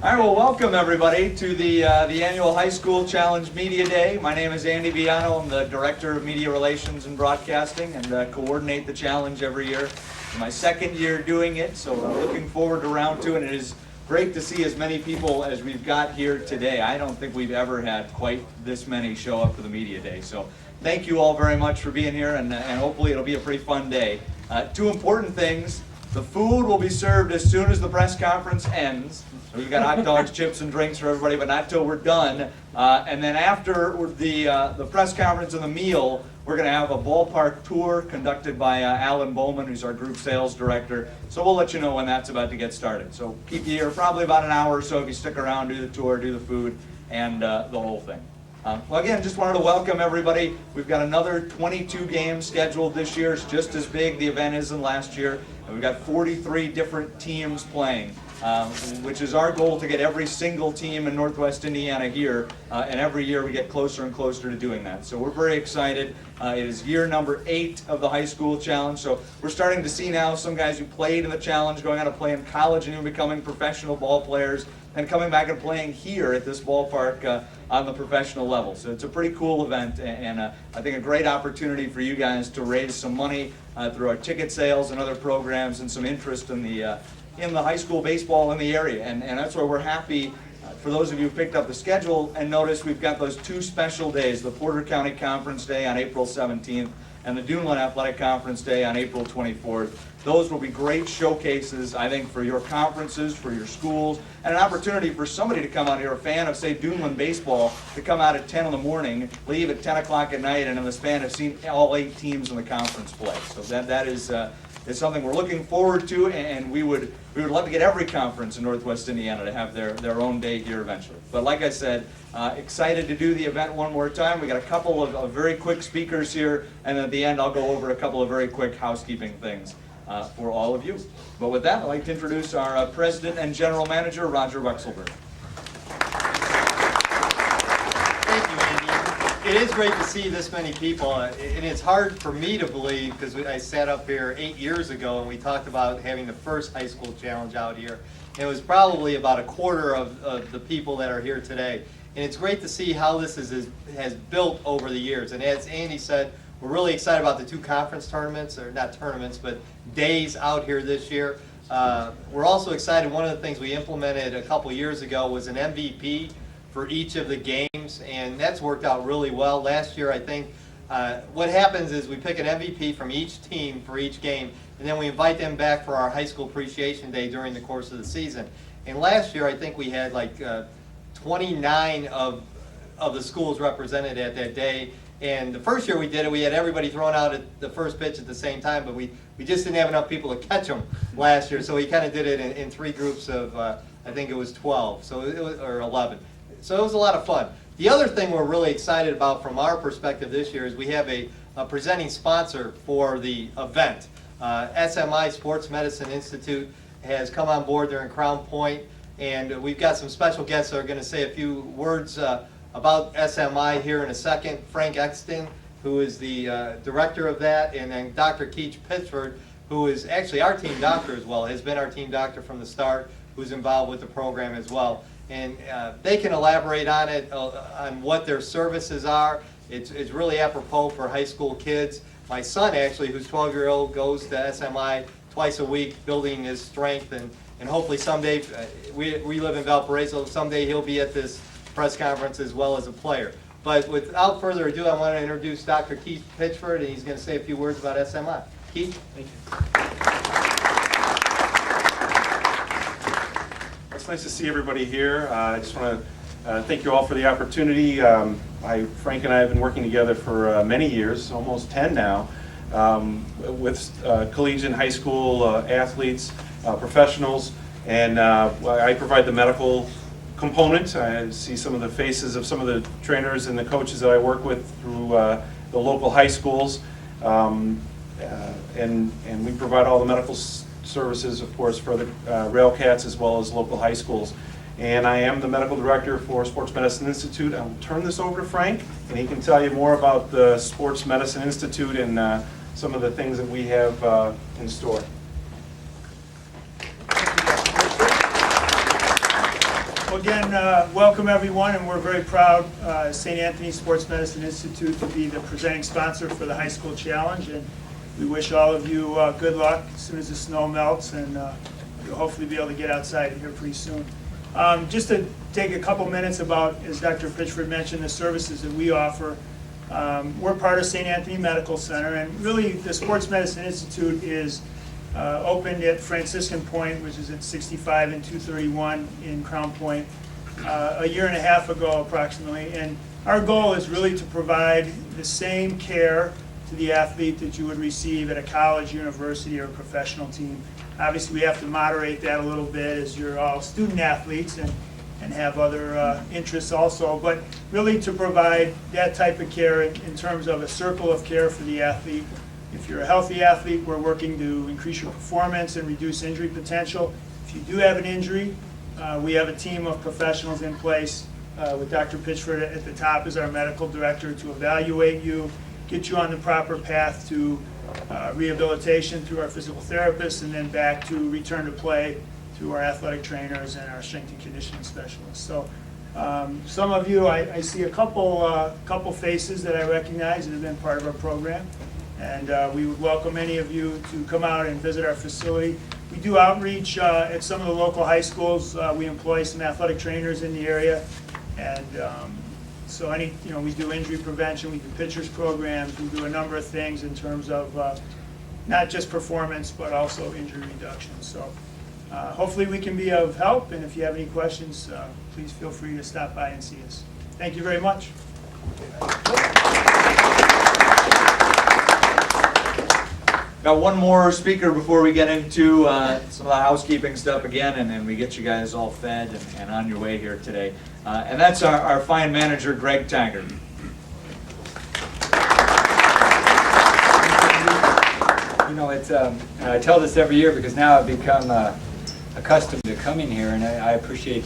All right, well, welcome everybody to the annual High School Challenge Media Day. My name is Andy Viano. I'm the Director of Media Relations and Broadcasting and coordinate the challenge every year. It's my second year doing it, so I'm looking forward to round two, and it is great to see as many people as we've got here today. I don't think we've ever had quite this many show up for the Media Day, so thank you all very much for being here, and hopefully it'll be a pretty fun day. Two important things. The food will be served as soon as the press conference ends. So we've got hot dogs, chips, and drinks for everybody, but not till we're done. And then after the press conference and the meal, we're going to have a ballpark tour conducted by Alan Bowman, who's our group sales director. So we'll let you know when that's about to get started. So keep you here probably about an hour or so if you stick around, do the tour, do the food, and the whole thing. Well, again, just wanted to welcome everybody. We've got another 22 games scheduled this year. It's just as big the event is than last year. And we've got 43 different teams playing, which is our goal to get every single team in Northwest Indiana here. And every year we get closer and closer to doing that. So we're very excited. It is year number 8 of the High School Challenge. So we're starting to see now some guys who played in the challenge going on to play in college and even becoming professional ball players, and coming back and playing here at this ballpark on the professional level. So it's a pretty cool event, and I think a great opportunity for you guys to raise some money through our ticket sales and other programs, and some interest in the high school baseball in the area. And that's why we're happy. For those of you who picked up the schedule and noticed, we've got those two special days, the Porter County Conference Day on April 17th and the Duneland Athletic Conference Day on April 24th. Those will be great showcases, I think, for your conferences, for your schools, and an opportunity for somebody to come out here, a fan of, say, Duneland baseball, to come out at 10 in the morning, leave at 10 o'clock at night, and in the span have seen all 8 teams in the conference play. So that is something we're looking forward to, and we would love to get every conference in Northwest Indiana to have their own day here eventually. But like I said, excited to do the event one more time. We got a couple of very quick speakers here, and at the end I'll go over a couple of very quick housekeeping things for all of you. But with that, I'd like to introduce our President and General Manager, Roger Wexelberg. Thank you, Andy. It is great to see this many people, and it's hard for me to believe, because I sat up here 8 years ago and we talked about having the first high school challenge out here. And it was probably about a quarter of the people that are here today. And it's great to see how this has built over the years. And as Andy said, we're really excited about the 2 conference tournaments, or not tournaments, but days out here this year. We're also excited, one of the things we implemented a couple years ago was an MVP for each of the games, and that's worked out really well. Last year, I think, what happens is we pick an MVP from each team for each game, and then we invite them back for our High School Appreciation Day during the course of the season. And last year, I think we had like 29 of the schools represented at that day. And the first year we did it, we had everybody thrown out at the first pitch at the same time, but we just didn't have enough people to catch them last year. So we kind of did it in 3 groups of, I think it was 12, so it was, or 11. So it was a lot of fun. The other thing we're really excited about from our perspective this year is we have a presenting sponsor for the event. SMI, Sports Medicine Institute, has come on board. They're in Crown Point, and we've got some special guests that are going to say a few words about SMI here in a second. Frank Exton, who is the director of that, and then Dr. Keith Pittsford, who is actually our team doctor as well, has been our team doctor from the start, who's involved with the program as well. And they can elaborate on it, on what their services are. It's really apropos for high school kids. My son, actually, who's 12-year-old, goes to SMI twice a week, building his strength, and hopefully someday, we live in Valparaiso, someday he'll be at this press conference as well as a player. But without further ado, I want to introduce Dr. Keith Pittsford, and he's going to say a few words about SMI. Keith? Thank you. It's nice to see everybody here. I just want to thank you all for the opportunity. Frank and I have been working together for many years, almost 10 now, with collegiate high school athletes, professionals, and I provide the medical component. I see some of the faces of some of the trainers and the coaches that I work with through the local high schools, and we provide all the medical services, of course, for the RailCats as well as local high schools. And I am the medical director for Sports Medicine Institute. I'll turn this over to Frank, and he can tell you more about the Sports Medicine Institute and some of the things that we have in store. again, welcome everyone, and we're very proud, St. Anthony Sports Medicine Institute, to be the presenting sponsor for the High School Challenge, and we wish all of you good luck as soon as the snow melts, and you'll hopefully be able to get outside here pretty soon. Just to take a couple minutes about, as Dr. Pitchford mentioned, the services that we offer. We're part of St. Anthony Medical Center, and really the Sports Medicine Institute is opened at Franciscan Point, which is at 65 and 231 in Crown Point, a year and a half ago approximately. And our goal is really to provide the same care to the athlete that you would receive at a college, university, or professional team. Obviously, we have to moderate that a little bit as you're all student athletes and have other interests also, but really to provide that type of care in terms of a circle of care for the athlete. If you're a healthy athlete, we're working to increase your performance and reduce injury potential. If you do have an injury, we have a team of professionals in place with Dr. Pitchford at the top as our medical director to evaluate you, get you on the proper path to rehabilitation through our physical therapists, and then back to return to play through our athletic trainers and our strength and conditioning specialists. So some of you, I see a couple faces that I recognize that have been part of our program. And we would welcome any of you to come out and visit our facility. We do outreach at some of the local high schools. We employ some athletic trainers in the area. And so we do injury prevention, we do pitchers programs, we do a number of things in terms of not just performance, but also injury reduction. So hopefully we can be of help, and if you have any questions, please feel free to stop by and see us. Thank you very much. Got one more speaker before we get into some of the housekeeping stuff again, and then we get you guys all fed and on your way here today. And that's our fine manager, Greg Taggart. You know, it's I tell this every year because now I've become accustomed to coming here, and I appreciate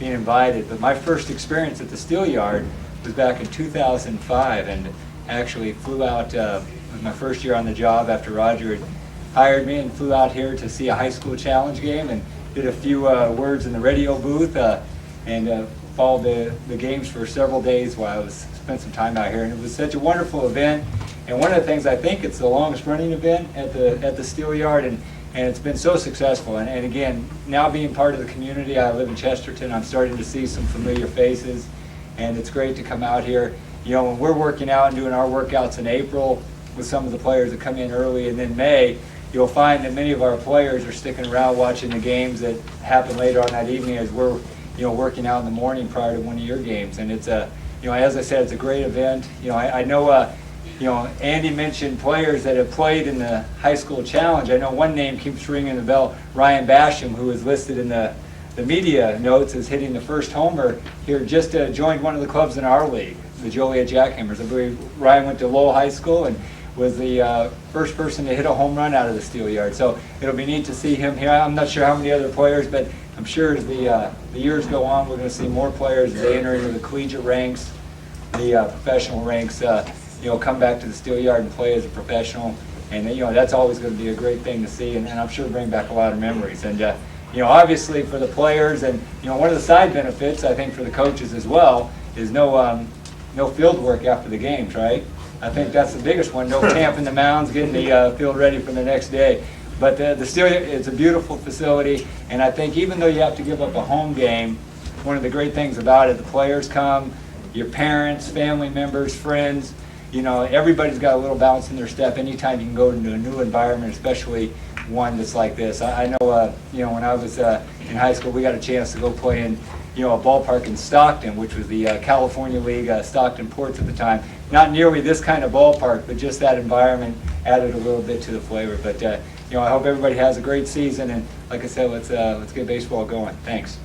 being invited. But my first experience at the Steel Yard was back in 2005, and actually flew out. It was my first year on the job after Roger had hired me, and flew out here to see a high school challenge game, and did a few words in the radio booth, and followed the games for several days while I spent some time out here. And it was such a wonderful event. And one of the things, I think it's the longest running event at the Steel Yard, and it's been so successful. And again, now being part of the community, I live in Chesterton, I'm starting to see some familiar faces, and it's great to come out here. You know, when we're working out and doing our workouts in April with some of the players that come in early, and then May, you'll find that many of our players are sticking around watching the games that happen later on that evening as we're, working out in the morning prior to one of your games. And it's as I said, it's a great event. I know, Andy mentioned players that have played in the high school challenge. I know one name keeps ringing the bell, Ryan Basham, who is listed in the media notes as hitting the first homer here, just joined one of the clubs in our league, the Joliet Jackhammers. I believe Ryan went to Lowell High School and was the first person to hit a home run out of the Steel Yard. So it'll be neat to see him here. I'm not sure how many other players, but I'm sure as the years go on, we're going to see more players as they enter into the collegiate ranks, the professional ranks, come back to the Steel Yard and play as a professional. And that's always going to be a great thing to see, and I'm sure bring back a lot of memories. And obviously for the players, and one of the side benefits, I think, for the coaches as well, is no field work after the games, right? I think that's the biggest one. No camping the mounds, getting the field ready for the next day. But the Steel Yard, it's a beautiful facility, and I think even though you have to give up a home game, one of the great things about it, the players come, your parents, family members, friends, everybody's got a little bounce in their step anytime you can go into a new environment, especially one that's like this. I know, when I was in high school, we got a chance to go play in, a ballpark in Stockton, which was the California League, Stockton Ports at the time. Not nearly this kind of ballpark, but just that environment added a little bit to the flavor. But I hope everybody has a great season, and like I said, let's get baseball going. Thanks.